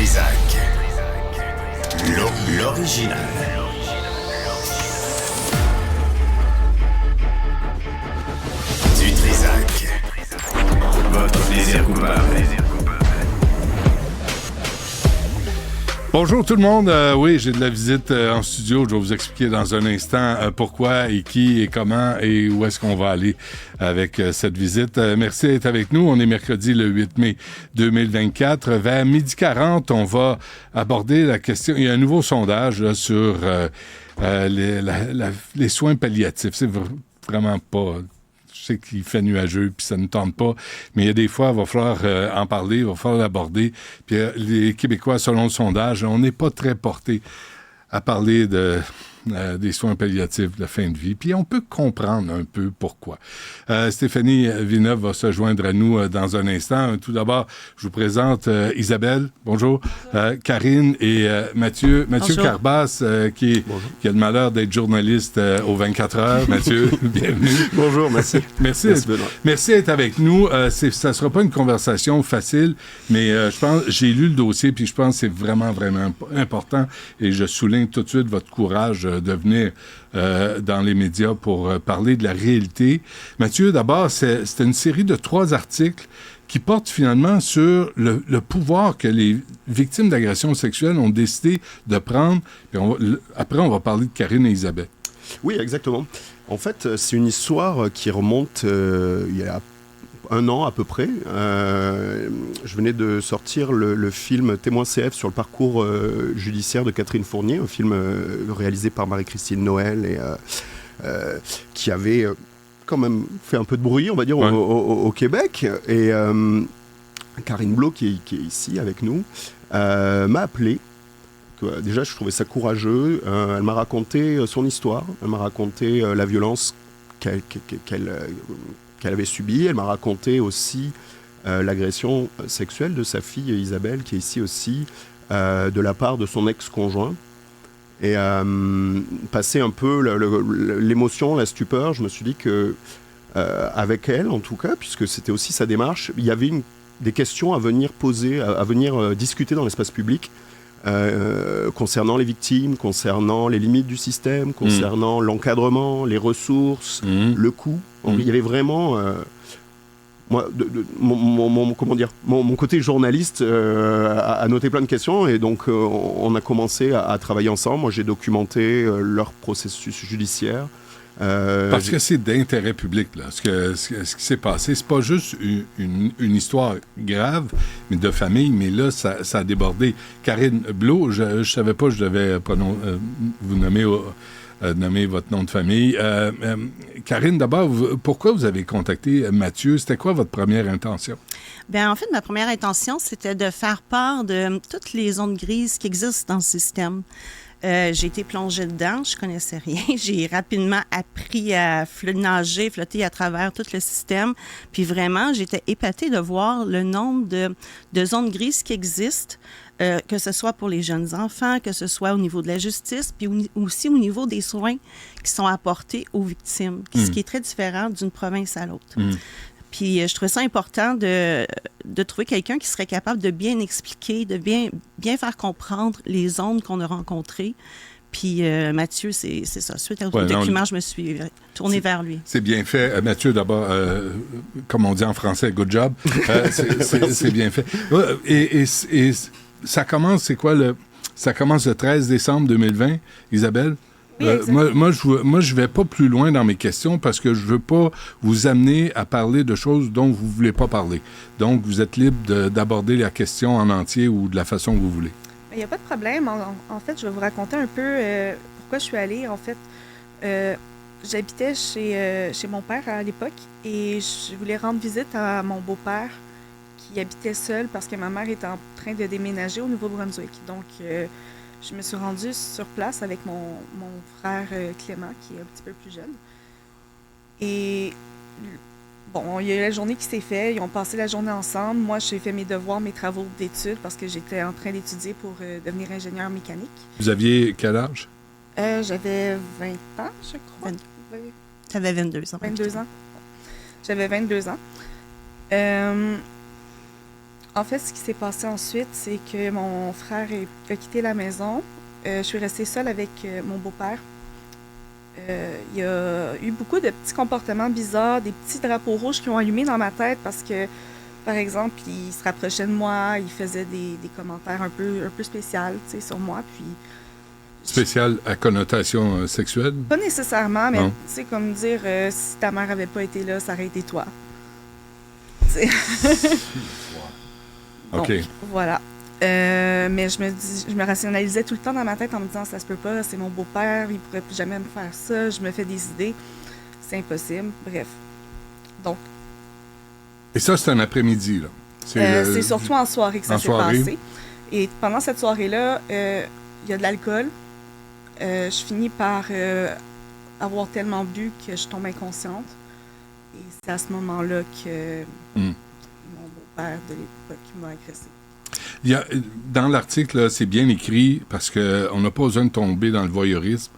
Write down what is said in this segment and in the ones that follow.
Trizac. L'original. Du Trizac. Votre plaisir coupable. Bonjour tout le monde. Oui, j'ai de la visite en studio. Je vais vous expliquer dans un instant pourquoi et qui et comment et où est-ce qu'on va aller avec cette visite. Merci d'être avec nous. On est mercredi le 8 mai 2024. Vers 12h40, on va aborder la question. Il y a un nouveau sondage là, sur les soins palliatifs. C'est vraiment pas... Je sais qu'il fait nuageux, puis ça ne tente pas. Mais il y a des fois, il va falloir en parler, il va falloir l'aborder. Puis les Québécois, selon le sondage, on n'est pas très portés à parler des soins palliatifs de fin de vie. Puis on peut comprendre un peu pourquoi. Stéphanie Villeneuve va se joindre à nous dans un instant. Tout d'abord, je vous présente Isabelle. Bonjour. Karine et Mathieu. Mathieu Bonjour. Carbas, qui a le malheur d'être journaliste aux 24 heures. Mathieu, bienvenue. Bonjour, merci. Merci d'être avec nous. Ça ne sera pas une conversation facile, mais je pense, j'ai lu le dossier, puis je pense que c'est vraiment, vraiment important. Et je souligne tout de suite votre courage de venir dans les médias pour parler de la réalité. Mathieu, d'abord, c'était une série de 3 articles qui portent finalement sur le pouvoir que les victimes d'agressions sexuelles ont décidé de prendre. Puis après, on va parler de Karine et Isabelle. Oui, exactement. En fait, c'est une histoire qui remonte il y a 1 an à peu près. Je venais de sortir le film Témoin CF sur le parcours judiciaire de Catherine Fournier, un film réalisé par Marie-Christine Noël et qui avait quand même fait un peu de bruit, on va dire, ouais, au Québec. Et Karine Blot, qui est ici avec nous, m'a appelé. Déjà, je trouvais ça courageux. Elle m'a raconté son histoire. Elle m'a raconté la violence qu'elle avait subie. Elle m'a raconté aussi l'agression sexuelle de sa fille Isabelle, qui est ici aussi, de la part de son ex-conjoint. Et passer un peu l'émotion, la stupeur, je me suis dit que, avec elle en tout cas, puisque c'était aussi sa démarche, il y avait des questions à venir poser, à venir discuter dans l'espace public. Concernant les victimes, concernant les limites du système, concernant l'encadrement, les ressources, le coût. Il y avait vraiment moi, mon côté journaliste a noté plein de questions et donc on a commencé à travailler ensemble. Moi, j'ai documenté leur processus judiciaire. Parce que c'est d'intérêt public, là. Ce qui s'est passé, c'est pas juste une histoire grave, mais de famille, mais là, ça a débordé. Karine Blot, je savais pas, je devais vous nommer votre nom de famille. Karine, d'abord, pourquoi vous avez contacté Mathieu? C'était quoi votre première intention? Bien, en fait, ma première intention, c'était de faire part de toutes les zones grises qui existent dans le système. J'ai été plongée dedans, je connaissais rien. J'ai rapidement appris à nager, flotter à travers tout le système. Puis vraiment, j'étais épatée de voir le nombre de zones grises qui existent, que ce soit pour les jeunes enfants, que ce soit au niveau de la justice, puis aussi au niveau des soins qui sont apportés aux victimes, ce qui est très différent d'une province à l'autre. Puis je trouvais ça important de trouver quelqu'un qui serait capable de bien expliquer, de bien faire comprendre les zones qu'on a rencontrées. Puis Mathieu, c'est ça. Suite au document, je me suis tournée vers lui. C'est bien fait. Mathieu, d'abord, comme on dit en français, good job. C'est bien fait. Et ça commence, c'est quoi ça commence le 13 décembre 2020, Isabelle? Oui, moi, je vais pas plus loin dans mes questions parce que je veux pas vous amener à parler de choses dont vous voulez pas parler. Donc, vous êtes libre d'aborder la question en entier ou de la façon que vous voulez. Il n'y a pas de problème. En fait, je vais vous raconter un peu pourquoi je suis allée. En fait, j'habitais chez mon père à l'époque et je voulais rendre visite à mon beau-père qui habitait seul parce que ma mère était en train de déménager au Nouveau-Brunswick. Donc, je me suis rendue sur place avec mon frère Clément, qui est un petit peu plus jeune. Et bon, il y a eu la journée qui s'est faite. Ils ont passé la journée ensemble. Moi, j'ai fait mes devoirs, mes travaux d'études parce que j'étais en train d'étudier pour devenir ingénieur mécanique. Vous aviez quel âge? J'avais 20 ans, je crois. Tu avais 22 ans. 22 ans. J'avais 22 ans. En fait, ce qui s'est passé ensuite, c'est que mon frère a quitté la maison. Je suis restée seule avec mon beau-père. Il y a eu beaucoup de petits comportements bizarres, des petits drapeaux rouges qui ont allumé dans ma tête parce que, par exemple, il se rapprochait de moi, il faisait des commentaires un peu spéciaux, tu sais, sur moi, puis... Spécial à connotation sexuelle? Pas nécessairement, mais Non. tu sais, comme dire, si ta mère avait pas été là, ça aurait été toi. Donc, OK. voilà. Mais je me rationalisais tout le temps dans ma tête en me disant, ça se peut pas, c'est mon beau-père, il pourrait plus jamais me faire ça, je me fais des idées, c'est impossible, bref. Donc, Et ça, c'est un après-midi, là. c'est surtout en soirée que ça en s'est soirée. passé. Et pendant cette soirée-là, il y a de l'alcool. Je finis par avoir tellement bu que je tombe inconsciente. Et c'est à ce moment-là que mon beau-père de l'époque m'a agressée. Il y a, dans l'article, là, c'est bien écrit parce qu'on n'a pas besoin de tomber dans le voyeurisme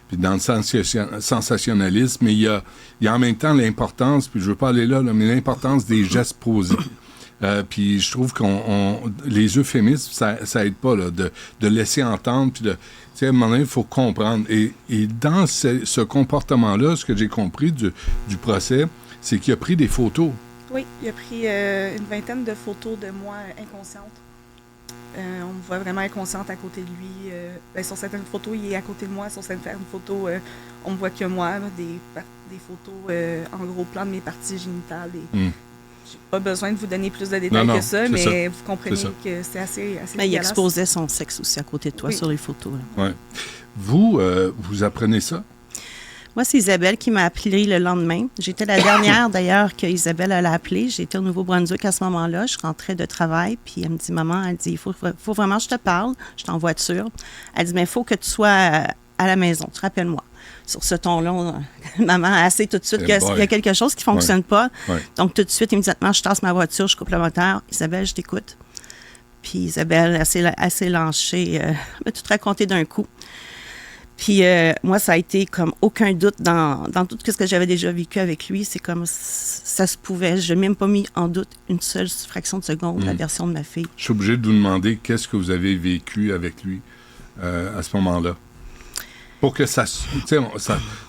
puis dans le sensationnalisme, mais il y a en même temps l'importance, puis je ne veux pas aller là, mais l'importance des gestes posés. Puis je trouve les euphémismes, ça aide pas là, de laisser entendre, puis de, tu sais, à un moment donné, il faut comprendre. Et dans ce comportement-là, ce que j'ai compris du procès, c'est qu'il a pris des photos. Oui, il a pris une vingtaine de photos de moi inconsciente. On me voit vraiment inconsciente à côté de lui. Sur certaines photos, il est à côté de moi. Sur certaines photos, on me voit que moi. Là, des photos en gros plan de mes parties génitales. J'ai pas besoin de vous donner plus de détails Non, que ça, mais ça. vous comprenez que c'est assez Mais il dégueulasse. exposait son sexe aussi à côté de toi Oui. sur les photos. Là. Ouais. Vous apprenez ça? Moi, c'est Isabelle qui m'a appelé le lendemain. J'étais la dernière, d'ailleurs, que Isabelle allait appeler. J'étais au Nouveau-Brunswick à ce moment-là. Je rentrais de travail, puis elle me dit, « Maman, elle dit, il faut vraiment que je te parle. Je suis en voiture. » Elle dit, « Mais il faut que tu sois à la maison. Tu rappelles-moi. » Sur ce ton-là, maman a assez tout de suite qu'il y a quelque chose qui ne fonctionne pas. Ouais. Donc, tout de suite, immédiatement, je tasse ma voiture, je coupe le moteur. « Isabelle, je t'écoute. » Puis Isabelle, elle s'est lâchée, m'a tout raconté d'un coup. Puis moi, ça a été comme aucun doute dans tout ce que j'avais déjà vécu avec lui. C'est comme ça se pouvait. Je n'ai même pas mis en doute une seule fraction de seconde la version de ma fille. Je suis obligé de vous demander qu'est-ce que vous avez vécu avec lui à ce moment-là. Pour que ça... Tu sais,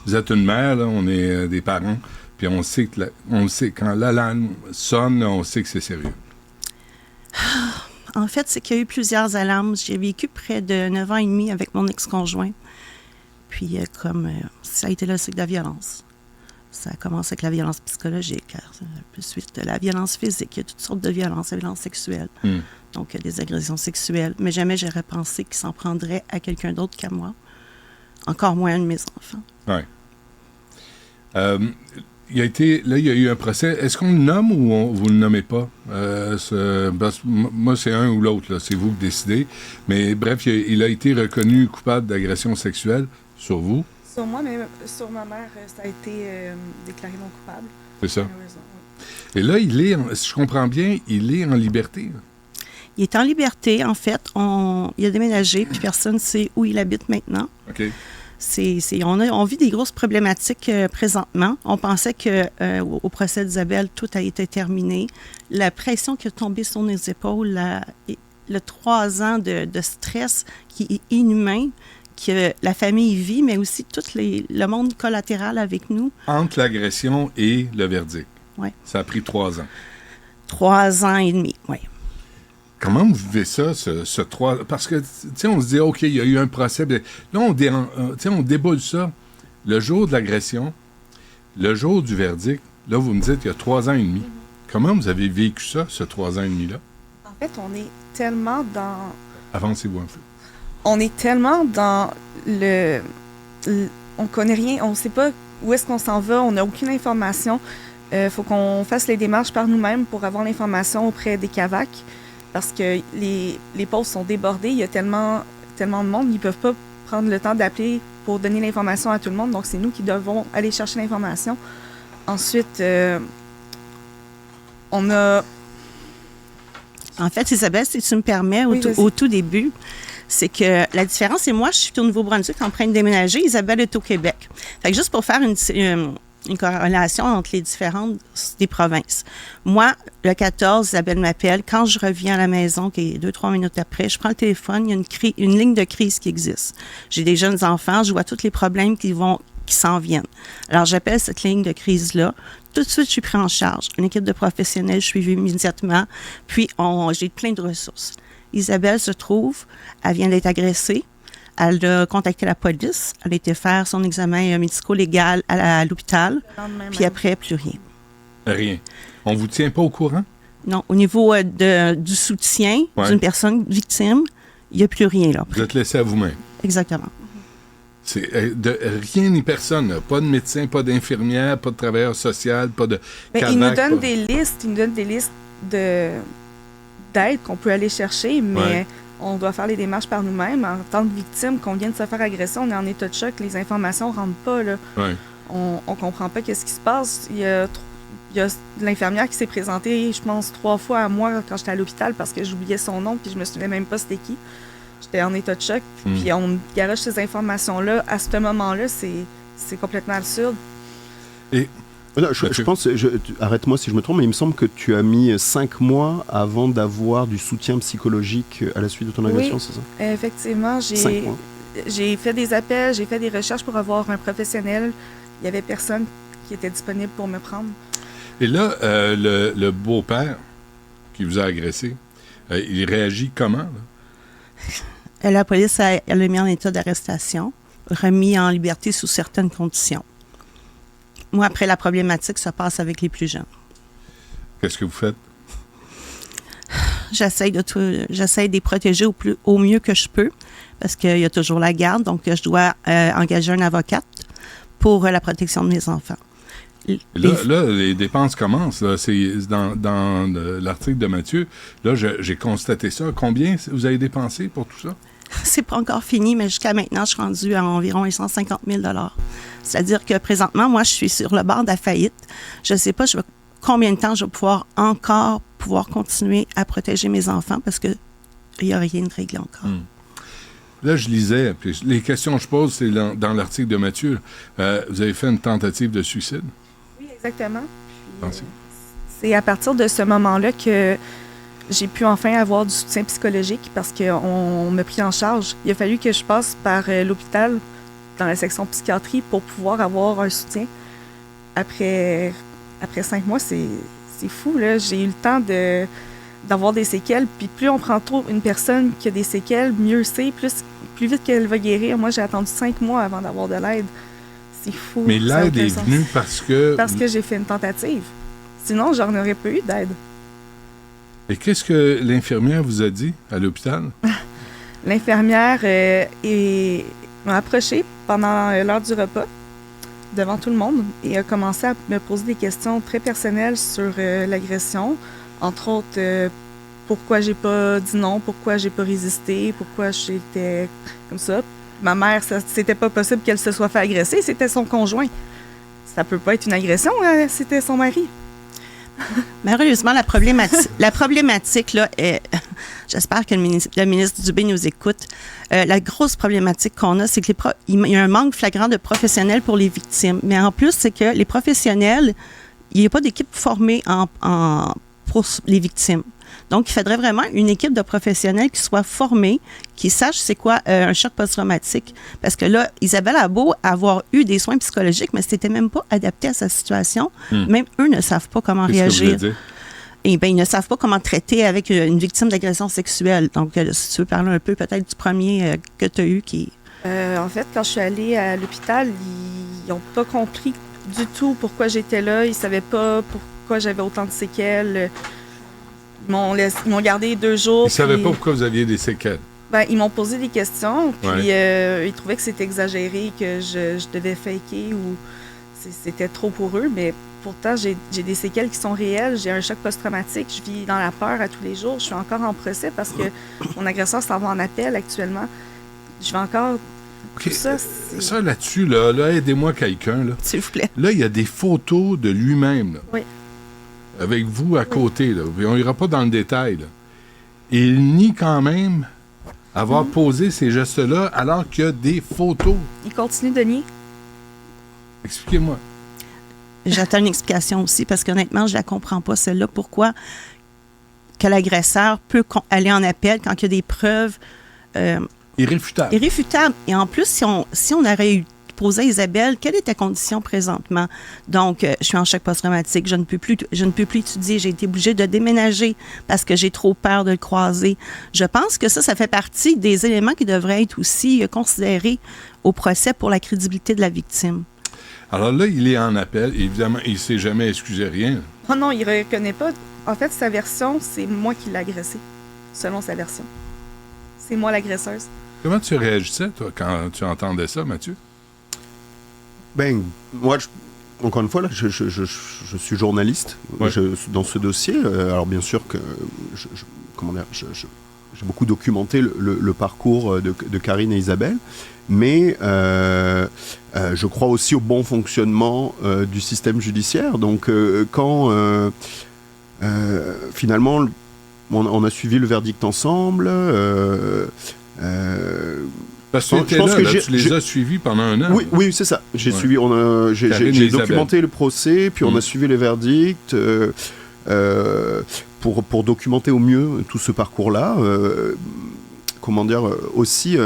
vous êtes une mère, là, on est des parents, puis on sait que quand l'alarme sonne, on sait que c'est sérieux. En fait, c'est qu'il y a eu plusieurs alarmes. J'ai vécu près de 9 ans et demi avec mon ex-conjoint. Puis, ça a été le cycle de la violence. Ça a commencé avec la violence psychologique, puis suite de la violence physique. Il y a toutes sortes de violences, la violence sexuelle. Donc, il y a des agressions sexuelles. Mais jamais j'aurais pensé qu'il s'en prendrait à quelqu'un d'autre qu'à moi. Encore moins à un de mes enfants. Oui. Il y a eu un procès. Est-ce qu'on le nomme ou vous ne le nommez pas? Moi, c'est un ou l'autre, là. C'est vous qui décidez. Mais bref, il a été reconnu coupable d'agression sexuelle sur vous. Sur moi, mais sur ma mère, ça a été déclaré non coupable. C'est ça. Malheureusement, oui. Et là, si je comprends bien, il est en liberté. Il est en liberté, en fait. Il a déménagé, puis personne ne sait où il habite maintenant. OK. On vit des grosses problématiques présentement. On pensait qu'au procès d'Isabelle, tout a été terminé. La pression qui est tombée sur nos épaules, le 3 ans de stress qui est inhumain, que la famille vit, mais aussi tout le monde collatéral avec nous. Entre l'agression et le verdict. Oui. Ça a pris 3 ans. 3 ans et demi, oui. Comment vous vivez ça, ce 3... Parce que, tu sais, on se dit, OK, il y a eu un procès. Là, on déboule ça. Le jour de l'agression, le jour du verdict, là, vous me dites, il y a 3 ans et demi. Comment vous avez vécu ça, ce 3 ans et demi-là? En fait, on est tellement dans... Avancez-vous un peu. On est tellement dans on connaît rien, on ne sait pas où est-ce qu'on s'en va, on n'a aucune information. Faut qu'on fasse les démarches par nous-mêmes pour avoir l'information auprès des CAVAC. Parce que les postes sont débordés, il y a tellement de monde, ils ne peuvent pas prendre le temps d'appeler pour donner l'information à tout le monde. Donc, c'est nous qui devons aller chercher l'information. Ensuite, on a... En fait, Isabelle, si tu me permets, Oui, au tout début, c'est que la différence, c'est moi, je suis au Nouveau-Brunswick en train de déménager, Isabelle est au Québec. Fait que juste pour faire une corrélation entre les différentes des provinces. Moi, le 14, Isabelle m'appelle. Quand je reviens à la maison, qui est 2-3 minutes après, je prends le téléphone, il y a une ligne de crise qui existe. J'ai des jeunes enfants, je vois tous les problèmes qui s'en viennent. Alors, j'appelle cette ligne de crise-là. Tout de suite, je suis pris en charge. Une équipe de professionnels, je suis suivie immédiatement. Puis, j'ai plein de ressources. Isabelle se trouve, elle vient d'être agressée. Elle a contacté la police. Elle a été faire son examen médico-légal à l'hôpital. Puis après, plus rien. Rien. On vous tient pas au courant? Non. Au niveau du soutien d'une personne victime, il n'y a plus rien là. Vous êtes laissé à vous-même. Exactement. C'est de rien ni personne. Là. Pas de médecin, pas d'infirmière, pas de travailleur social, pas de CADAC. Il nous donne des listes d'aide qu'on peut aller chercher, mais on doit faire les démarches par nous-mêmes. En tant que victime, qu'on vient de se faire agresser, on est en état de choc, les informations ne rentrent pas. Là. On ne comprend pas qu'est-ce qui se passe. Il y a l'infirmière qui s'est présentée, je pense, 3 fois à moi quand j'étais à l'hôpital parce que j'oubliais son nom puis je me souvenais même pas c'était qui. J'étais en état de choc. Puis on me garoche ces informations-là. À ce moment-là, c'est complètement absurde. Et je pense, arrête-moi si je me trompe, mais il me semble que tu as mis 5 mois avant d'avoir du soutien psychologique à la suite de ton agression, c'est ça? Effectivement, j'ai fait des appels, j'ai fait des recherches pour avoir un professionnel. Il y avait personne qui était disponible pour me prendre. Et là, le beau-père qui vous a agressé, il réagit comment, là? La police elle l'a mis en état d'arrestation, remis en liberté sous certaines conditions. Moi, après, la problématique se passe avec les plus jeunes. Qu'est-ce que vous faites? J'essaie de les protéger au mieux que je peux, parce qu'il y a toujours la garde, donc je dois engager une avocate pour la protection de mes enfants. Là, les dépenses commencent. Là. C'est dans l'article de Mathieu. Là, j'ai constaté ça. Combien vous avez dépensé pour tout ça? C'est pas encore fini, mais jusqu'à maintenant, je suis rendue à environ 150 000 $. C'est-à-dire que présentement, moi, je suis sur le bord de la faillite. Je ne sais pas combien de temps je vais pouvoir continuer à protéger mes enfants parce qu'il n'y a rien de réglé encore. Là, je lisais, puis les questions que je pose, c'est dans l'article de Mathieu. Vous avez fait une tentative de suicide? Oui, exactement. C'est à partir de ce moment-là que j'ai pu enfin avoir du soutien psychologique parce qu'on m'a pris en charge. Il a fallu que je passe par l'hôpital dans la section psychiatrie pour pouvoir avoir un soutien. Après 5 mois, c'est fou, là. J'ai eu le temps d'avoir des séquelles. Puis plus on prend trop une personne qui a des séquelles, mieux c'est. Plus vite qu'elle va guérir. Moi, j'ai attendu 5 mois avant d'avoir de l'aide. C'est fou. Mais l'aide est venue parce que... Parce que j'ai fait une tentative. Sinon, j'en aurais pas eu d'aide. Et qu'est-ce que l'infirmière vous a dit à l'hôpital? L'infirmière m'a approchée pendant l'heure du repas, devant tout le monde, et a commencé à me poser des questions très personnelles sur l'agression. Entre autres, pourquoi j'ai pas dit non, pourquoi j'ai pas résisté, pourquoi j'étais comme ça. Ma mère, c'était pas possible qu'elle se soit fait agresser, c'était son conjoint. Ça peut pas être une agression, c'était son mari. Malheureusement, la problématique là, est, j'espère que le ministre Dubé nous écoute. La grosse problématique qu'on a, c'est qu'il y a un manque flagrant de professionnels pour les victimes. Mais en plus, c'est que les professionnels, il n'y a pas d'équipe formée pour les victimes. Donc, il faudrait vraiment une équipe de professionnels qui soit formée, qui sache c'est quoi un choc post-traumatique. Parce que là, Isabelle a beau avoir eu des soins psychologiques, mais c'était même pas adapté à sa situation. Même eux ne savent pas comment réagir. Et bien, ils ne savent pas comment traiter avec une victime d'agression sexuelle. Donc, si tu veux parler un peu peut-être du premier que tu as eu qui... En fait, quand je suis allée à l'hôpital, ils n'ont pas compris du tout pourquoi j'étais là. Ils ne savaient pas pourquoi j'avais autant de séquelles. Ils m'ont gardé 2 jours. Ils ne savaient pas pourquoi vous aviez des séquelles? Ben, ils m'ont posé des questions, puis ils trouvaient que c'était exagéré, que je devais faker ou c'était trop pour eux, mais pourtant, j'ai des séquelles qui sont réelles. J'ai un choc post-traumatique. Je vis dans la peur à tous les jours. Je suis encore en procès parce que mon agresseur s'en va en appel actuellement. Je vais encore... Okay. Ça, là-dessus, là, aidez-moi quelqu'un. Là. S'il vous plaît. Là, il y a des photos de lui-même. Là. Oui. Avec vous à côté, là. On n'ira pas dans le détail, là. Et il nie quand même avoir posé ces gestes-là alors qu'il y a des photos. Il continue de nier. Expliquez-moi. j'attends une explication aussi parce qu'honnêtement, je la comprends pas, celle-là. Pourquoi que l'agresseur peut aller en appel quand il y a des preuves Irréfutable. irréfutables? Et en plus, si on aurait eu posé à Isabelle, quelle est ta condition présentement? Donc, je suis en choc post-traumatique, je ne peux plus étudier, j'ai été obligée de déménager parce que j'ai trop peur de le croiser. Je pense que ça fait partie des éléments qui devraient être aussi considérés au procès pour la crédibilité de la victime. Alors là, il est en appel. Évidemment, il ne s'est jamais excusé rien. Oh non, il reconnaît pas. En fait, sa version, c'est moi qui l'ai agressé, selon sa version. C'est moi l'agresseuse. Comment tu réagissais, toi, quand tu entendais ça, Mathieu? Ben, moi, encore une fois, là, je suis journaliste dans ce dossier. Alors, bien sûr que j'ai beaucoup documenté le parcours de Karine et Isabelle, mais je crois aussi au bon fonctionnement du système judiciaire. Donc, quand finalement, on a suivi le verdict ensemble, parce que tu les as suivis pendant un an. Oui, c'est ça. J'ai documenté le procès, puis on a suivi les verdicts pour documenter au mieux tout ce parcours-là. Aussi,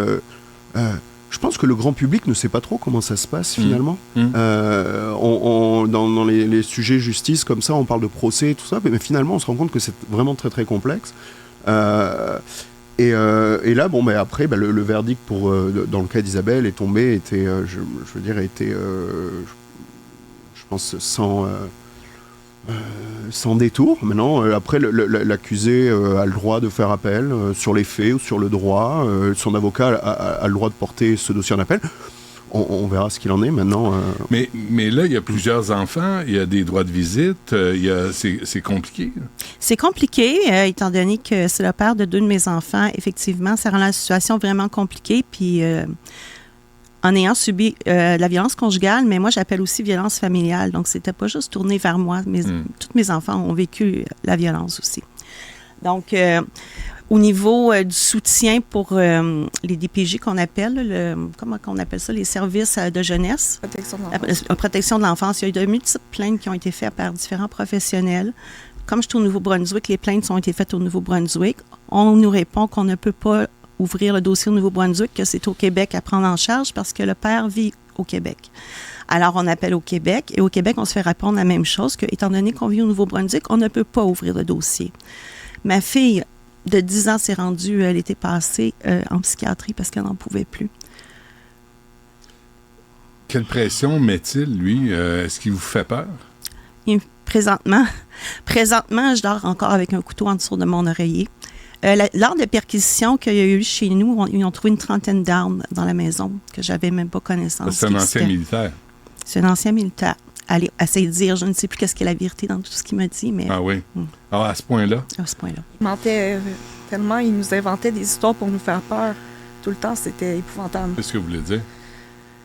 je pense que le grand public ne sait pas trop comment ça se passe finalement. Dans les sujets justice comme ça, on parle de procès et tout ça, mais finalement, on se rend compte que c'est vraiment très très complexe. Et là, après, le verdict dans le cas d'Isabelle est tombé, je pense, sans détour. Maintenant, après, l'accusé a le droit de faire appel sur les faits ou sur le droit. Son avocat a le droit de porter ce dossier en appel. On verra ce qu'il en est maintenant. Mais là, il y a plusieurs enfants, il y a des droits de visite, c'est compliqué. C'est compliqué, étant donné que c'est le père de 2 de mes enfants. Effectivement, ça rend la situation vraiment compliquée. Puis, en ayant subi la violence conjugale, mais moi, j'appelle aussi violence familiale. Donc, c'était pas juste tourné vers moi. Tous mes enfants ont vécu la violence aussi. Donc, au niveau du soutien pour les DPJ qu'on appelle, comment on appelle ça, les services de jeunesse. Protection de l'enfance. Protection de l'enfance. Il y a eu de multiples plaintes qui ont été faites par différents professionnels. Comme je suis au Nouveau-Brunswick, les plaintes ont été faites au Nouveau-Brunswick. On nous répond qu'on ne peut pas ouvrir le dossier au Nouveau-Brunswick, que c'est au Québec à prendre en charge parce que le père vit au Québec. Alors, on appelle au Québec et au Québec, on se fait répondre la même chose, que étant donné qu'on vit au Nouveau-Brunswick, on ne peut pas ouvrir le dossier. Ma fille de 10 ans s'est rendue l'été passé en psychiatrie parce qu'elle n'en pouvait plus. Quelle pression met-il, lui? Est-ce qu'il vous fait peur? Présentement, je dors encore avec un couteau en dessous de mon oreiller. Lors de perquisitions qu'il y a eu chez nous, ils ont trouvé une 30aine d'armes dans la maison que j'avais même pas connaissance. C'est un ancien militaire. C'est un ancien militaire. Allez, essayer de dire, je ne sais plus qu'est-ce qu'est la vérité dans tout ce qu'il m'a dit, mais... Ah oui? Alors, à ce point-là? À ce point-là. Il mentait tellement, il nous inventait des histoires pour nous faire peur. Tout le temps, c'était épouvantable. Qu'est-ce que vous voulez dire?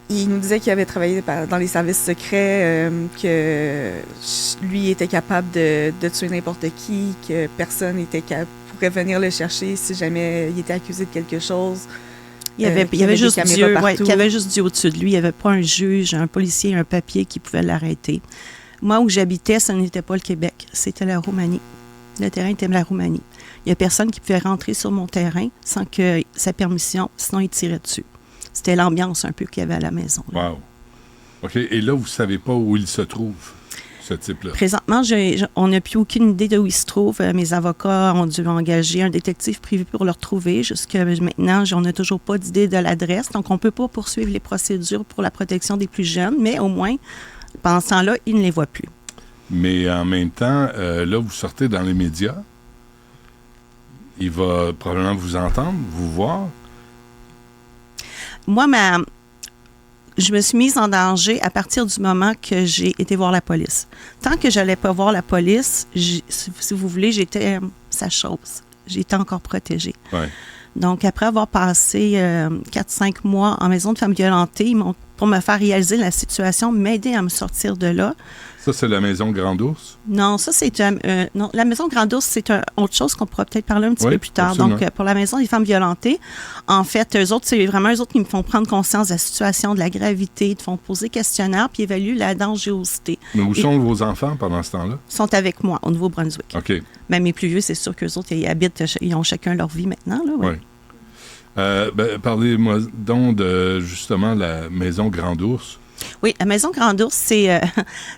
Il nous disait qu'il avait travaillé dans les services secrets, que lui était capable de tuer n'importe qui, que personne pourrait venir le chercher si jamais il était accusé de quelque chose. Il y avait juste Dieu, qu'il y avait juste Dieu au-dessus de lui. Il n'y avait pas un juge, un policier, un papier qui pouvait l'arrêter. Moi, où j'habitais, ce n'était pas le Québec, c'était la Roumanie. Le terrain était la Roumanie. Il n'y a personne qui pouvait rentrer sur mon terrain sans que sa permission, sinon il tirait dessus. C'était l'ambiance un peu qu'il y avait à la maison. Là. Wow. OK. Et là, vous ne savez pas où il se trouve, ce type-là? Présentement, on n'a plus aucune idée de où il se trouve. Mes avocats ont dû engager un détective privé pour le retrouver. Jusqu'à maintenant, on n'a toujours pas d'idée de l'adresse. Donc, on ne peut pas poursuivre les procédures pour la protection des plus jeunes, mais au moins, pendant ce temps-là, il ne les voit plus. Mais en même temps, là, vous sortez dans les médias. Il va probablement vous entendre, vous voir. Moi, je me suis mise en danger à partir du moment que j'ai été voir la police. Tant que je n'allais pas voir la police, si vous voulez, j'étais sa chose. J'étais encore protégée. Ouais. Donc, après avoir passé 4-5 mois en maison de femmes violentées, ils m'ont pour me faire réaliser la situation, m'aider à me sortir de là. Ça, c'est la maison Grand Ours? Non, ça, c'est... non, la maison Grand Ours, c'est autre chose qu'on pourra peut-être parler un petit Oui, peu plus tard. absolument. Donc, pour la maison des femmes violentées, en fait, eux autres, c'est vraiment eux autres qui me font prendre conscience de la situation, de la gravité, ils te font poser questionnaire, puis évaluer la dangerosité. Mais où Et- sont vos enfants pendant ce temps-là? Ils sont avec moi, au Nouveau-Brunswick. OK. Même mes plus vieux, c'est sûr qu'eux autres, ils habitent, ils ont chacun leur vie maintenant, là, oui. Oui. Parlez-moi donc de, justement, la maison Grand Ours. Oui, la maison Grand Ours, c'est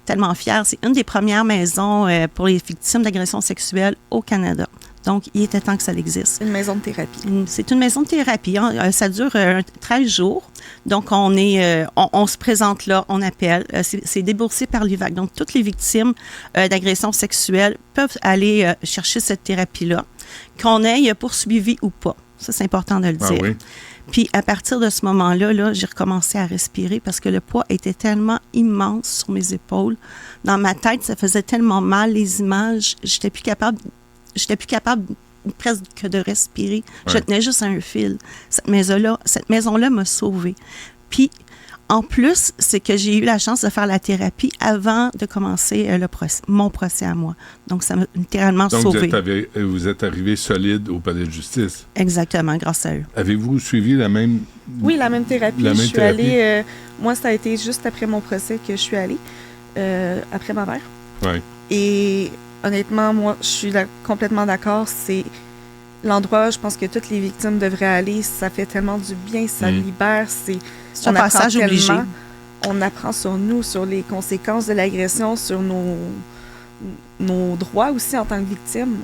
tellement fière. C'est une des premières maisons pour les victimes d'agressions sexuelles au Canada. Donc, il était temps que ça existe. Une maison de thérapie. C'est une maison de thérapie. Ça dure 13 jours. Donc, on se présente là, on appelle. C'est déboursé par l'UVAC. Donc, toutes les victimes d'agressions sexuelles peuvent aller chercher cette thérapie-là, qu'on ait poursuivi ou pas. Ça, c'est important de le dire. Ah oui? Puis à partir de ce moment-là, là, j'ai recommencé à respirer parce que le poids était tellement immense sur mes épaules. Dans ma tête, ça faisait tellement mal, les images. J'étais plus capable presque de respirer. Ouais. Je tenais juste à un fil. Cette maison-là m'a sauvée. Puis, en plus, c'est que j'ai eu la chance de faire la thérapie avant de commencer mon procès à moi. Donc, ça m'a littéralement Donc, sauvée. vous êtes arrivé solide au palais de justice. Exactement, grâce à eux. Avez-vous suivi la même... Oui, la même thérapie. La même je suis thérapie. allée... moi, ça a été juste après mon procès que je suis allée, après ma mère. Oui. Et honnêtement, moi, je suis complètement d'accord. C'est l'endroit, je pense que toutes les victimes devraient aller. Ça fait tellement du bien, ça libère. C'est un On apprend passage obligé. tellement. On apprend sur nous, sur les conséquences de l'agression, sur nos droits aussi en tant que victime.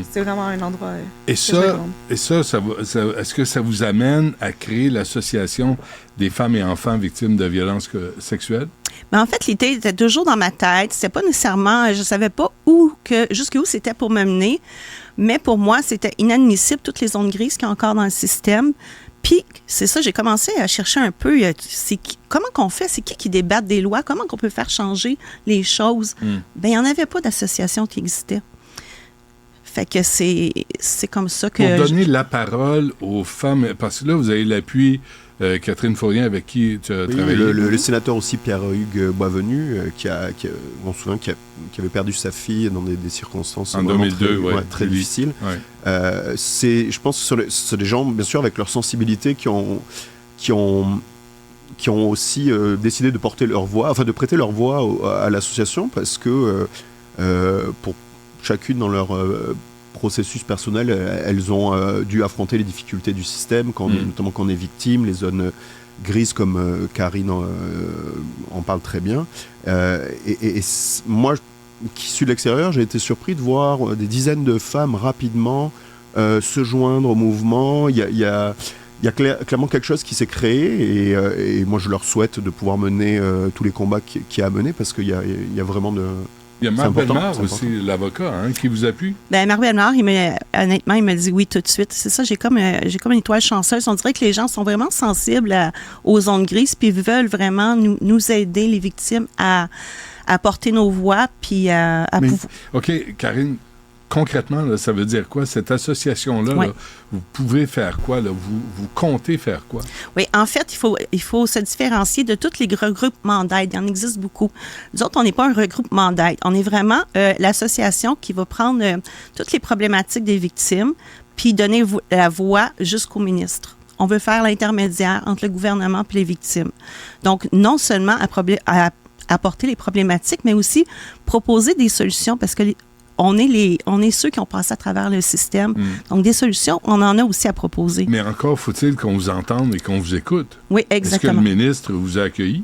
C'est vraiment un endroit... Et que je ça, recommande. est-ce que ça vous amène à créer l'Association des femmes et enfants victimes de violences sexuelles? Mais en fait, l'idée était toujours dans ma tête. C'était pas nécessairement, je savais pas jusqu'où c'était pour me mener. Mais pour moi, c'était inadmissible toutes les zones grises qu'il y a encore dans le système. Puis, c'est ça, j'ai commencé à chercher un peu, comment qu'on fait? C'est qui débatte des lois? Comment qu'on peut faire changer les choses? Bien, il n'y en avait pas d'association qui existait. Fait que c'est comme ça que... Pour donner la parole aux femmes, parce que là, vous avez l'appui Catherine Fournier, avec qui tu as Oui, travaillé. le sénateur aussi, Pierre-Hugues Boisvenu, on se souvient, qui avait perdu sa fille dans des circonstances En vraiment 2002, très difficiles. Ouais. Je pense que c'est des gens, bien sûr, avec leur sensibilité qui ont aussi décidé de porter leur voix, enfin de prêter leur voix à l'association, parce que pour chacune dans leur processus personnel, elles ont dû affronter les difficultés du système, notamment quand on est victime, les zones grises comme Karine en parle très bien. Moi, qui suis de l'extérieur, j'ai été surpris de voir des dizaines de femmes rapidement se joindre au mouvement. Il y a clairement quelque chose qui s'est créé et moi je leur souhaite de pouvoir mener tous les combats qu'il y a à mener, parce qu'il y a vraiment de... Il y a C'est Marc important, Bellemare c'est aussi, l'avocat, qui vous appuie. Bien, Marc Bellemare, honnêtement, il me dit oui tout de suite. C'est ça, j'ai comme une étoile chanceuse. On dirait que les gens sont vraiment sensibles aux zones grises, puis veulent vraiment nous aider, les victimes, à porter nos voix, puis à pouvoir... OK, Karine, concrètement, là, ça veut dire quoi? Cette association-là, Ouais. là, vous pouvez faire quoi? Là? Vous comptez faire quoi? Oui, en fait, il faut se différencier de tous les regroupements d'aide. Il y en existe beaucoup. Nous autres, on n'est pas un regroupement d'aide. On est vraiment l'association qui va prendre toutes les problématiques des victimes puis donner la voix jusqu'au ministre. On veut faire l'intermédiaire entre le gouvernement et les victimes. Donc, non seulement apporter les problématiques, mais aussi proposer des solutions, parce que on est ceux qui ont passé à travers le système. Donc, des solutions, on en a aussi à proposer. Mais encore faut-il qu'on vous entende et qu'on vous écoute. Oui, exactement. Est-ce que le ministre vous a accueilli?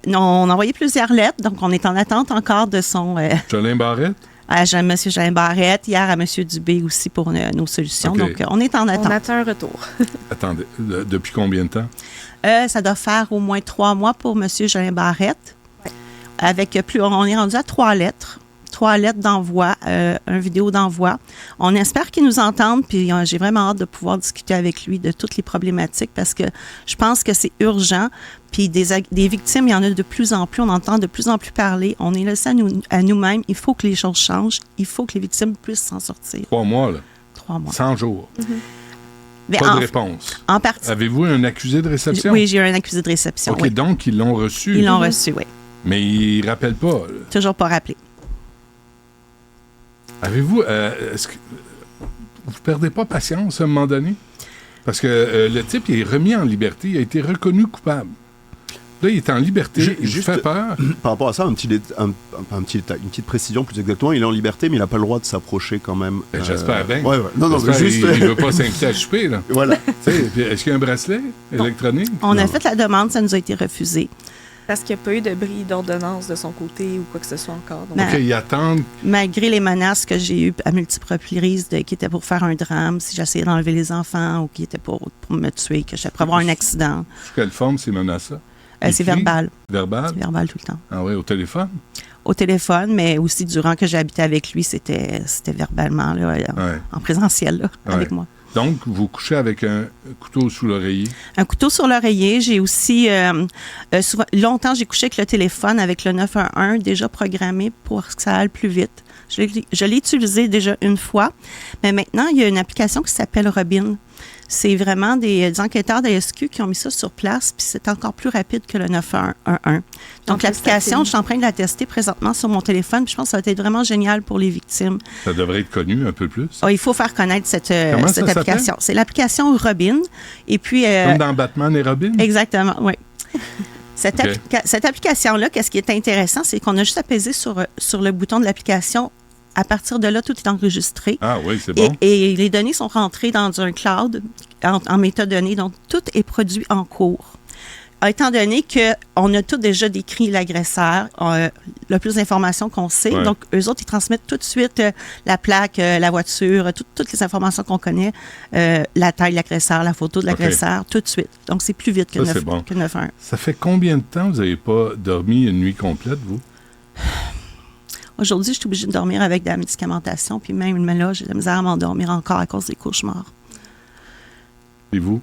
Non, on a envoyé plusieurs lettres, donc on est en attente encore de son... Jolin Barrette? à M. Jolin Barrette, hier à M. Dubé aussi pour nos solutions. OK. Donc, on est en On attente. attend un retour. Attendez, depuis combien de temps? Ça doit faire au moins 3 mois pour M. Jolin Barrette. On est rendu à 3 lettres. 3 lettres d'envoi, une vidéo d'envoi. On espère qu'il nous entende, puis j'ai vraiment hâte de pouvoir discuter avec lui de toutes les problématiques, parce que je pense que c'est urgent. Puis des victimes, il y en a de plus en plus, on entend de plus en plus parler. On est laissé à nous-mêmes. Il faut que les choses changent. Il faut que les victimes puissent s'en sortir. 3 mois, là. 3 mois. 100 jours. Mais Pas de réponse. En partie. Avez-vous un accusé de réception? Oui, j'ai eu un accusé de réception. OK, oui. donc ils l'ont reçu. Ils l'ont reçu, oui. Mais ils ne rappellent pas. Toujours pas rappelé. Avez-vous... est-ce que vous ne perdez pas patience à un moment donné? Parce que le type il est remis en liberté, il a été reconnu coupable. Là, il est en liberté, il juste- fait peur. Par rapport à ça, une petite précision plus exactement. Il est en liberté, mais il n'a pas le droit de s'approcher quand même. Ben, j'espère bien. Ouais. Non, mais J'espère juste. Il ne veut pas s'inviter à souper, là. Voilà. Tu sais, puis est-ce qu'il y a un bracelet électronique? On a Non. fait la demande, ça nous a été refusé. Parce qu'il n'y a pas eu de bris d'ordonnance de son côté ou quoi que ce soit encore. Donc, Ben, OK, ils attendent. Malgré les menaces que j'ai eues à multiples reprises, qui étaient pour faire un drame, si j'essayais d'enlever les enfants ou qui étaient pour me tuer, que j'étais pour avoir un accident. Sous quelle forme ces menaces-là? C'est Écrit? verbal. Verbal? C'est verbal tout le temps. Ah oui, au téléphone? Au téléphone, mais aussi durant que j'habitais avec lui, c'était verbalement, là, Ouais. en présentiel, là, Ouais. avec moi. Donc, vous couchez avec un couteau sous l'oreiller. Un couteau sur l'oreiller. J'ai aussi, longtemps, j'ai couché avec le téléphone, avec le 911, déjà programmé pour que ça aille plus vite. Je l'ai utilisé déjà une fois, mais maintenant, il y a une application qui s'appelle Robin. C'est vraiment des enquêteurs de SQ qui ont mis ça sur place, puis c'est encore plus rapide que le 911. Donc, l'application, je suis en train de la tester présentement sur mon téléphone, puis je pense que ça va être vraiment génial pour les victimes. Ça devrait être connu un peu plus. Il faut faire connaître cette Comment ça s'appelle? application. C'est l'application Robin. Et puis, Comme dans Batman et Robin? exactement, oui. Cette OK. application-là, qu'est-ce qui est intéressant, c'est qu'on a juste à peser sur le bouton de l'application. À partir de là, tout est enregistré. Ah oui, c'est bon. Et les données sont rentrées dans un cloud en métadonnées, donc tout est produit en cours. Étant donné qu'on a tout déjà décrit l'agresseur, le plus d'informations qu'on sait, Ouais. donc eux autres, ils transmettent tout de suite la plaque, la voiture, toutes les informations qu'on connaît, la taille de l'agresseur, la photo de l'agresseur, tout de suite. Donc c'est plus vite que Ça, c'est 9 bon. que 911. Ça fait combien de temps vous n'avez pas dormi une nuit complète, vous? Aujourd'hui, je suis obligée de dormir avec de la médicamentation, puis même là, j'ai de la misère à m'endormir encore à cause des cauchemars. Et vous?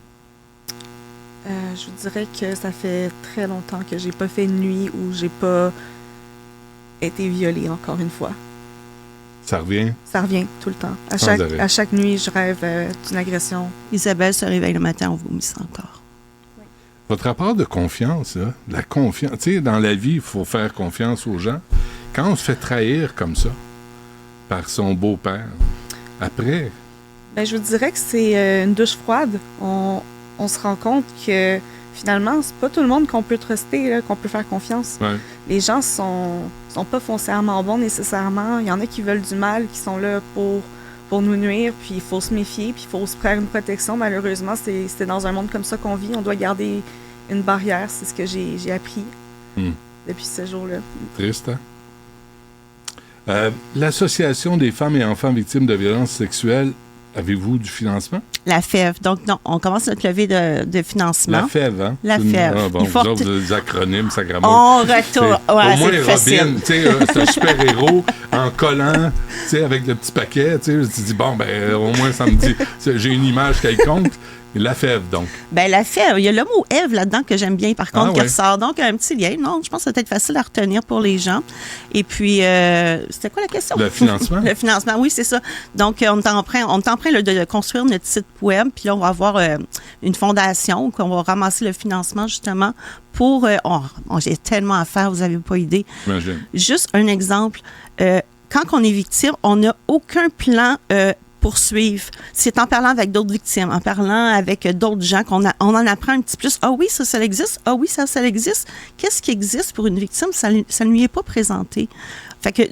je vous dirais que ça fait très longtemps que j'ai pas fait une nuit où j'ai pas été violée encore une fois. Ça revient? Ça revient tout le temps. Sans arrêt. À chaque nuit, je rêve d'une agression. Isabelle se réveille le matin en vomissant encore. Votre rapport de confiance, là, la confiance, tu sais, dans la vie, il faut faire confiance aux gens. Quand on se fait trahir comme ça par son beau-père, après, Ben, je vous dirais que c'est une douche froide. On se rend compte que finalement, c'est pas tout le monde qu'on peut truster, là, qu'on peut faire confiance. ouais, Les gens sont pas foncièrement bons nécessairement. Il y en a qui veulent du mal, qui sont là pour nous nuire, puis il faut se méfier, puis il faut se faire une protection. Malheureusement, c'est dans un monde comme ça qu'on vit. On doit garder une barrière. C'est ce que j'ai appris depuis ce jour-là. triste, hein? L'Association des femmes et enfants victimes de violences sexuelles, avez-vous du financement? La FEV. Donc, non, on commence notre levée de financement. La FEV, hein? La C'est une- FEV. Ah, bon, Il faut vous autres, rete- des acronymes, ça grammaire. On retourne. Au Ouais, moins, c'est Robin, facile. tu sais, c'est un super-héros en collant, tu sais, avec le petit paquet, tu sais, je te dis, bon, ben, au moins, ça me dit, j'ai une image quelconque. La fève, donc. Ben la fève, il y a le mot Ève là-dedans que j'aime bien, par contre, qui ouais. ressort. Donc, un petit lien. Non, je pense que ça va être facile à retenir pour les gens. Et puis, c'était quoi la question? Le financement? Le financement, oui, c'est ça. Donc, on est en train là, de construire notre site web, puis là, on va avoir une fondation, qu'on va ramasser le financement, justement, pour... j'ai tellement à faire, vous n'avez pas idée. J'imagine. Juste un exemple. Quand on est victime, on n'a aucun plan poursuivre. C'est en parlant avec d'autres victimes, en parlant avec d'autres gens qu'on on en apprend un petit peu plus. Ah oui, ça existe. Ah oui, ça existe. Qu'est-ce qui existe pour une victime? Ça ne lui est pas présenté. Fait que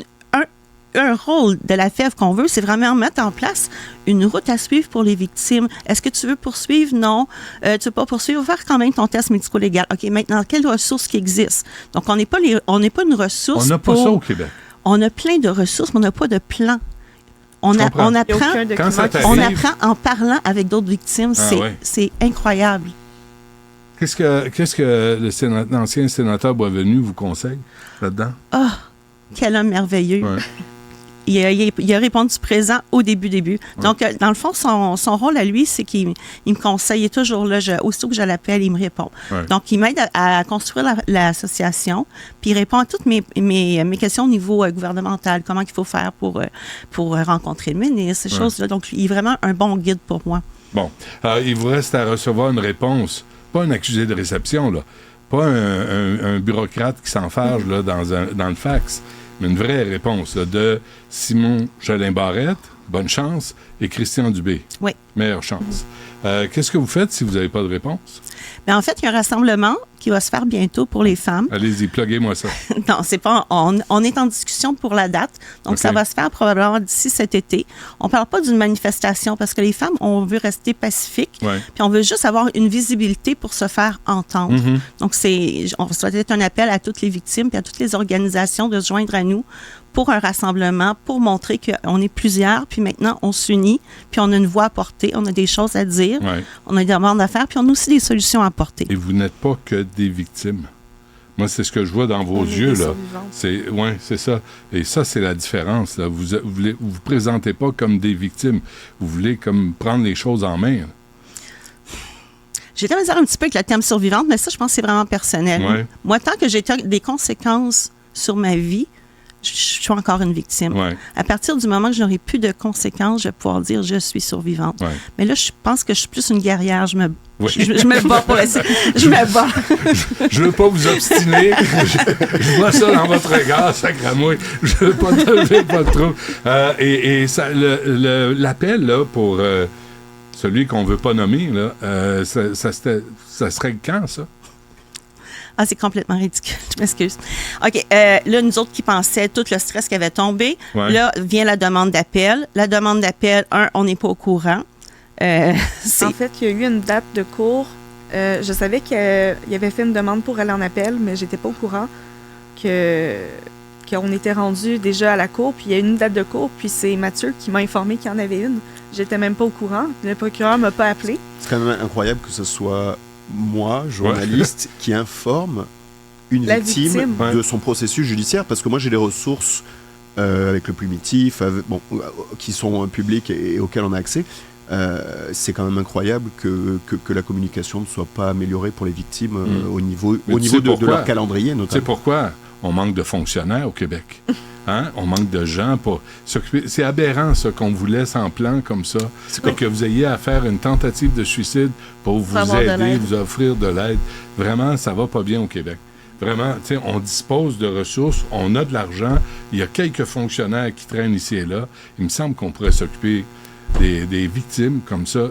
un rôle de la FEV qu'on veut, c'est vraiment mettre en place une route à suivre pour les victimes. Est-ce que tu veux poursuivre? Non. Tu ne veux pas poursuivre? Faire quand même ton test médico-légal. OK, maintenant, quelles ressources qui existent? Donc, on n'est pas une ressource On n'a pas ça au Québec. On a plein de ressources, mais on n'a pas de plan. On apprend en parlant avec d'autres victimes. C'est incroyable. Qu'est-ce que l'ancien sénateur Boisvenu vous conseille là-dedans? Ah, quel homme merveilleux. Ouais. il a répondu présent au début. Donc, dans le fond, son rôle à lui, c'est qu'il me conseille toujours là, aussitôt que je l'appelle, il me répond. Ouais. Donc, il m'aide à construire l'association, puis il répond à toutes mes questions au niveau gouvernemental, comment il faut faire pour rencontrer le ministre, ces choses-là. Donc, il est vraiment un bon guide pour moi. Bon. Alors, il vous reste à recevoir une réponse, pas un accusé de réception, là. Pas un bureaucrate qui s'enfarge là, dans le fax, mais une vraie réponse là, de Simon Jolin-Barrette, bonne chance, et Christian Dubé. Oui. Meilleure chance. Qu'est-ce que vous faites si vous n'avez pas de réponse? Bien, en fait, il y a un rassemblement qui va se faire bientôt pour les femmes. Allez-y, pluguez-moi ça. Non, c'est pas. On est en discussion pour la date. Donc, OK. Ça va se faire probablement d'ici cet été. On ne parle pas d'une manifestation parce que les femmes, on veut rester pacifiques. Ouais. Puis on veut juste avoir une visibilité pour se faire entendre. Mhm. Donc, on souhaite être un appel à toutes les victimes et à toutes les organisations de se joindre à nous pour un rassemblement, pour montrer qu'on est plusieurs, puis maintenant, on s'unit, puis on a une voix à porter, on a des choses à dire, Ouais. on a des demandes à faire, puis on a aussi des solutions à porter. Et vous n'êtes pas que des victimes. Moi, c'est ce que je vois dans vos On est yeux, des là. survivantes. C'est ça. Et ça, c'est la différence, là. Vous vous présentez pas comme des victimes. Vous voulez comme prendre les choses en main. Là. J'ai été un petit peu avec le terme survivante, mais ça, je pense que c'est vraiment personnel. Ouais. Moi, tant que j'ai des conséquences sur ma vie, je suis encore une victime. Ouais. À partir du moment que je n'aurai plus de conséquences, je vais pouvoir dire je suis survivante. Ouais. Mais là, je pense que je suis plus une guerrière. Je me Oui. bats pour essayer. Je me bats. Je veux pas vous obstiner. je vois ça dans votre regard, sacramouille. Je veux pas de trouble. Et ça, l'appel, là, pour celui qu'on veut pas nommer, là, ça serait quand, ça? Ah, c'est complètement ridicule. Je m'excuse. OK. Là, nous autres qui pensaient tout le stress qui avait tombé, Ouais. là, vient la demande d'appel. La demande d'appel, on n'est pas au courant. En fait, il y a eu une date de cours. Je savais qu'il avait fait une demande pour aller en appel, mais j'étais pas au courant qu'on était rendu déjà à la cour. Puis il y a une date de cours, puis c'est Mathieu qui m'a informé qu'il y en avait une. J'étais même pas au courant. Le procureur m'a pas appelé. C'est quand même incroyable que ce soit moi, journaliste, qui informe une La victime victime. Ouais. de son processus judiciaire, parce que moi j'ai des ressources avec le primitif, qui sont publiques et auxquelles on a accès. C'est quand même incroyable que la communication ne soit pas améliorée pour les victimes au niveau, Mais tu sais de pourquoi? leur calendrier, Tu sais notamment. pourquoi on manque de fonctionnaires au Québec? Hein? On manque de gens pour s'occuper. C'est aberrant, ça, qu'on vous laisse en plan comme ça. C'est que vous ayez à faire une tentative de suicide pour vous avoir de aider, l'aide. vous offrir de l'aide. Vraiment, ça va pas bien au Québec. Vraiment, tu sais, on dispose de ressources, on a de l'argent, il y a quelques fonctionnaires qui traînent ici et là. Il me semble qu'on pourrait s'occuper des victimes comme ça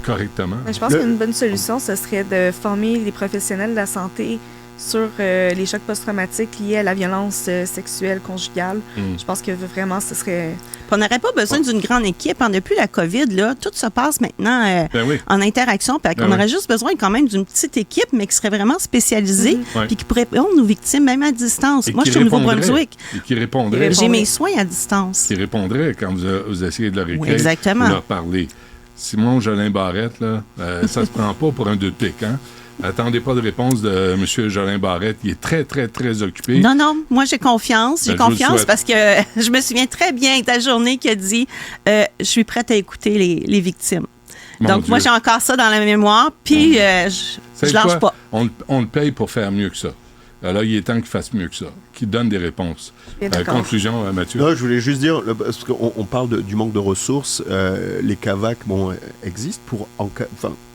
correctement. Mais je pense qu'une bonne solution, ce serait de former les professionnels de la santé sur les chocs post-traumatiques liés à la violence sexuelle conjugale. Je pense que vraiment, ce serait... On n'aurait pas besoin d'une grande équipe. Depuis la COVID, là, tout se passe maintenant Ben oui. en interaction. Fait qu'on Ben oui. aurait juste besoin quand même d'une petite équipe, mais qui serait vraiment spécialisée, Ouais. puis qui pourrait répondre aux victimes, même à distance. Et Moi, qui je suis au répondrait. Nouveau-Brunswick. Et qui répondrait. J'ai mes soins à distance. Qui répondrait quand vous essayez de leur écrire. Oui, exactement. Vous leur parler. Simon Jolin-Barrette, là, ça se prend pas pour un deux de pique, hein? Attendez pas de réponse de M. Jolin-Barrette. Il est très, très, très occupé. Non, non, moi j'ai confiance. J'ai Ben, je vous le confiance souhaite. parce que je me souviens très bien de ta journée qui a dit je suis prête à écouter les victimes. Mon Donc, moi Dieu. j'ai encore ça dans la mémoire, puis je Savez lâche quoi? pas. On le paye pour faire mieux que ça. Alors, il est temps qu'il fasse mieux que ça, qu'il donne des réponses. Bien d'accord. Conclusion, Mathieu. Non, je voulais juste dire, parce qu'on parle du manque de ressources, les CAVAC existent pour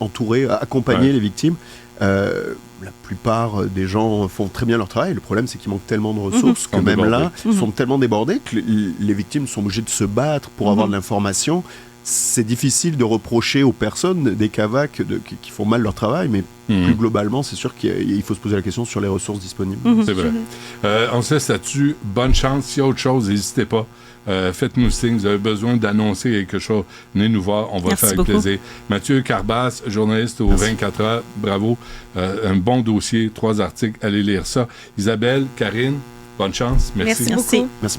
entourer, accompagner Ouais. les victimes. La plupart des gens font très bien leur travail. Le problème, c'est qu'il manque tellement de ressources que Sont même débordés. là, sont tellement débordés que les victimes sont obligées de se battre pour avoir de l'information. C'est difficile de reprocher aux personnes des CAVAC qui font mal leur travail, mais plus globalement, c'est sûr qu'il faut se poser la question sur les ressources disponibles. C'est vrai. On se laisse là-dessus. Bonne chance. S'il y a autre chose, n'hésitez pas. Faites-nous signe. Vous avez besoin d'annoncer quelque chose. Venez nous voir. On va Merci faire avec beaucoup. plaisir. Mathieu Carbas, journaliste au 24 heures. Bravo. Un bon dossier. 3 articles. Allez lire ça. Isabelle, Karine, bonne chance. Merci. Merci beaucoup. Merci.